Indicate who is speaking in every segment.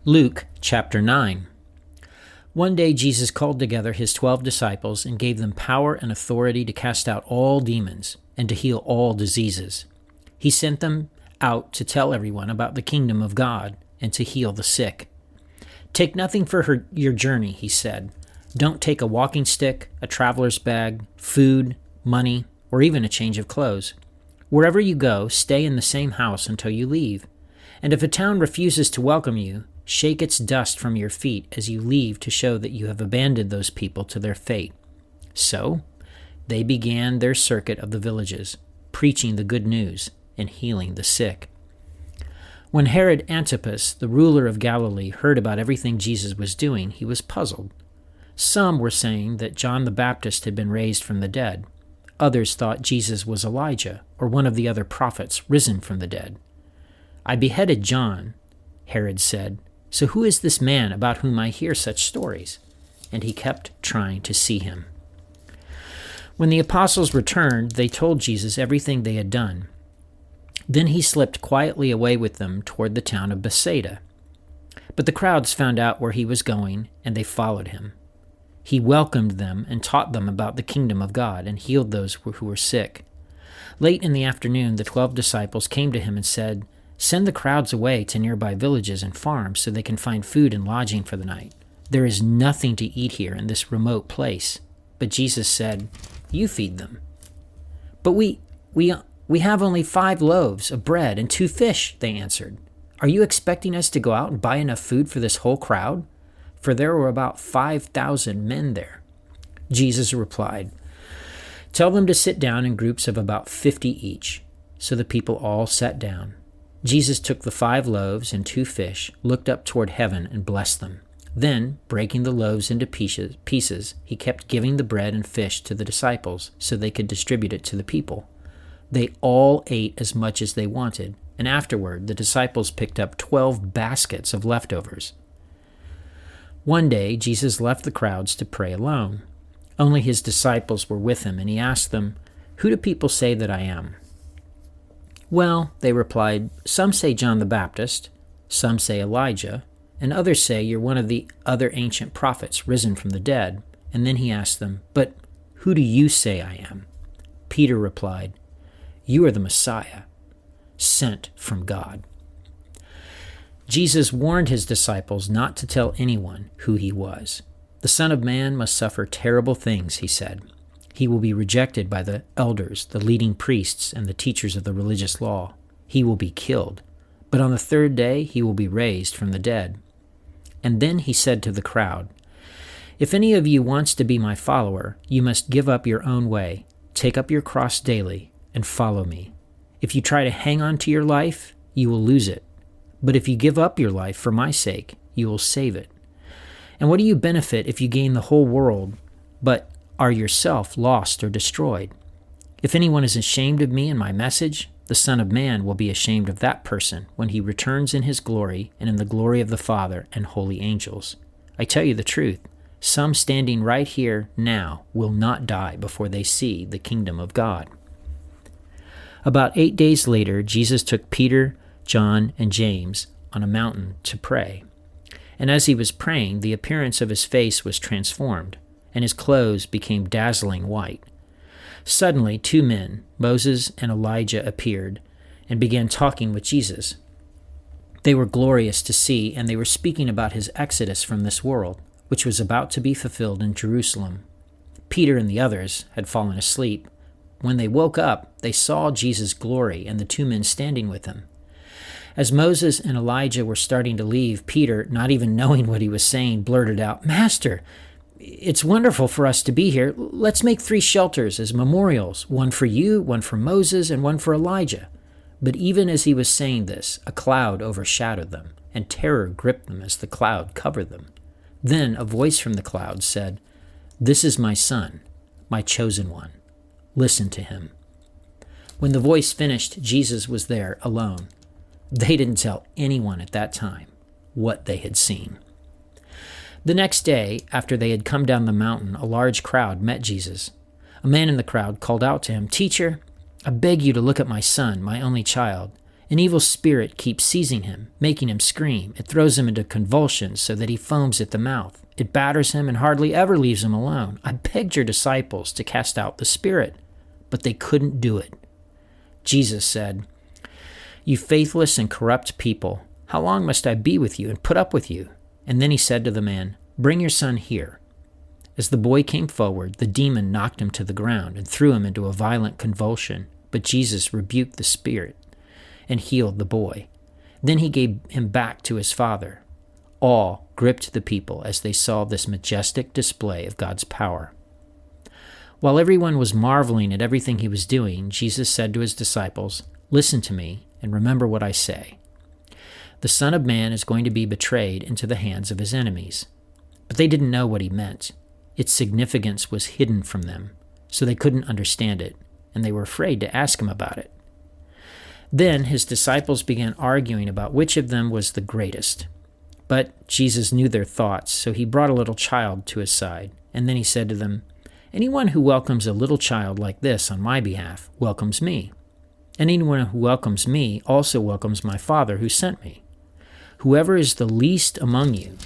Speaker 1: Luke chapter 9. One day Jesus called together his 12 disciples and gave them power and authority to cast out all demons and to heal all diseases. He sent them out to tell everyone about the kingdom of God and to heal the sick. Take nothing for your journey, he said. Don't take a walking stick, a traveler's bag, food, money, or even a change of clothes. Wherever you go, stay in the same house until you leave. And if a town refuses to welcome you, shake its dust from your feet as you leave to show that you have abandoned those people to their fate. So they began their circuit of the villages, preaching the good news and healing the sick. When Herod Antipas, the ruler of Galilee, heard about everything Jesus was doing, he was puzzled. Some were saying that John the Baptist had been raised from the dead. Others thought Jesus was Elijah or one of the other prophets risen from the dead. I beheaded John, Herod said. So who is this man about whom I hear such stories? And he kept trying to see him. When the apostles returned, they told Jesus everything they had done. Then he slipped quietly away with them toward the town of Bethsaida. But the crowds found out where he was going, and they followed him. He welcomed them and taught them about the kingdom of God and healed those who were sick. Late in the afternoon, the 12 disciples came to him and said, "Send the crowds away to nearby villages and farms so they can find food and lodging for the night. There is nothing to eat here in this remote place." But Jesus said, "You feed them." "But we have only 5 loaves of bread and 2 fish," they answered. "Are you expecting us to go out and buy enough food for this whole crowd?" For there were about 5,000 men there. Jesus replied, "Tell them to sit down in groups of about 50 each." So the people all sat down. Jesus took the 5 loaves and 2 fish, looked up toward heaven, and blessed them. Then, breaking the loaves into pieces, he kept giving the bread and fish to the disciples so they could distribute it to the people. They all ate as much as they wanted, and afterward the disciples picked up 12 baskets of leftovers. One day, Jesus left the crowds to pray alone. Only his disciples were with him, and he asked them, "Who do people say that I am?" "Well," they replied, "some say John the Baptist, some say Elijah, and others say you're one of the other ancient prophets risen from the dead." And then he asked them, "But who do you say I am?" Peter replied, "You are the Messiah, sent from God." Jesus warned his disciples not to tell anyone who he was. "The Son of Man must suffer terrible things," he said. "He will be rejected by the elders, the leading priests, and the teachers of the religious law. He will be killed. But on the 3rd day he will be raised from the dead." And then he said to the crowd, "If any of you wants to be my follower, you must give up your own way, take up your cross daily, and follow me. If you try to hang on to your life, you will lose it. But if you give up your life for my sake, you will save it. And what do you benefit if you gain the whole world, but are yourself lost or destroyed? If anyone is ashamed of me and my message, the Son of Man will be ashamed of that person when he returns in his glory and in the glory of the Father and holy angels. I tell you the truth, some standing right here now will not die before they see the kingdom of God." About 8 days later, Jesus took Peter, John, and James on a mountain to pray. And as he was praying, the appearance of his face was transformed, and his clothes became dazzling white. Suddenly 2 men, Moses and Elijah, appeared and began talking with Jesus. They were glorious to see, and they were speaking about his exodus from this world, which was about to be fulfilled in Jerusalem. Peter and the others had fallen asleep. When they woke up, they saw Jesus' glory and the 2 men standing with him. As Moses and Elijah were starting to leave, Peter, not even knowing what he was saying, blurted out, "Master, it's wonderful for us to be here. Let's make 3 shelters as memorials, one for you, one for Moses, and one for Elijah." But even as he was saying this, a cloud overshadowed them, and terror gripped them as the cloud covered them. Then a voice from the cloud said, "This is my son, my chosen one. Listen to him." When the voice finished, Jesus was there alone. They didn't tell anyone at that time what they had seen. The next day, after they had come down the mountain, a large crowd met Jesus. A man in the crowd called out to him, "Teacher, I beg you to look at my son, my only child. An evil spirit keeps seizing him, making him scream. It throws him into convulsions so that he foams at the mouth. It batters him and hardly ever leaves him alone. I begged your disciples to cast out the spirit, but they couldn't do it." Jesus said, "You faithless and corrupt people, how long must I be with you and put up with you?" And then he said to the man, "Bring your son here." As the boy came forward, the demon knocked him to the ground and threw him into a violent convulsion. But Jesus rebuked the spirit and healed the boy. Then he gave him back to his father. Awe gripped the people as they saw this majestic display of God's power. While everyone was marveling at everything he was doing, Jesus said to his disciples, "Listen to me and remember what I say. The Son of Man is going to be betrayed into the hands of his enemies." But they didn't know what he meant. Its significance was hidden from them, so they couldn't understand it, and they were afraid to ask him about it. Then his disciples began arguing about which of them was the greatest. But Jesus knew their thoughts, so he brought a little child to his side, and then he said to them, "Anyone who welcomes a little child like this on my behalf welcomes me. Anyone who welcomes me also welcomes my Father who sent me. Whoever is the least among you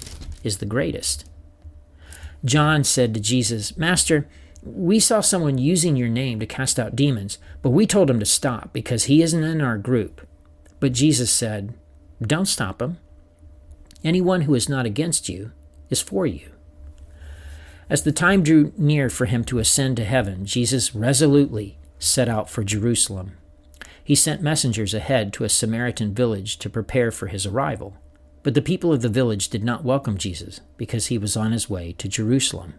Speaker 1: is the greatest." John said to Jesus, "Master, we saw someone using your name to cast out demons, but we told him to stop because he isn't in our group." But Jesus said, "Don't stop him. Anyone who is not against you is for you." As the time drew near for him to ascend to heaven, Jesus resolutely set out for Jerusalem. He sent messengers ahead to a Samaritan village to prepare for his arrival. But the people of the village did not welcome Jesus because he was on his way to Jerusalem.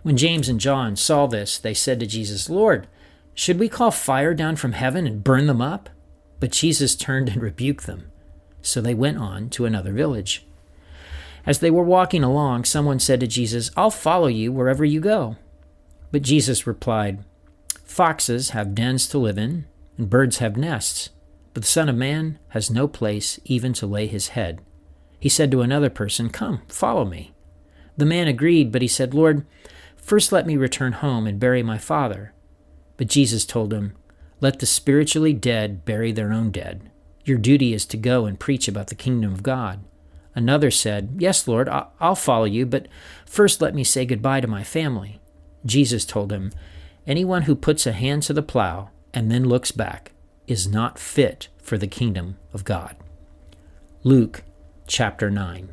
Speaker 1: When James and John saw this, they said to Jesus, "Lord, should we call fire down from heaven and burn them up?" But Jesus turned and rebuked them. So they went on to another village. As they were walking along, someone said to Jesus, "I'll follow you wherever you go." But Jesus replied, "Foxes have dens to live in, and birds have nests, but the Son of Man has no place even to lay his head." He said to another person, "Come, follow me." The man agreed, but he said, "Lord, first let me return home and bury my father." But Jesus told him, "Let the spiritually dead bury their own dead. Your duty is to go and preach about the kingdom of God." Another said, "Yes, Lord, I'll follow you, but first let me say goodbye to my family." Jesus told him, "Anyone who puts a hand to the plow and then looks back is not fit for the kingdom of God." Luke chapter 9.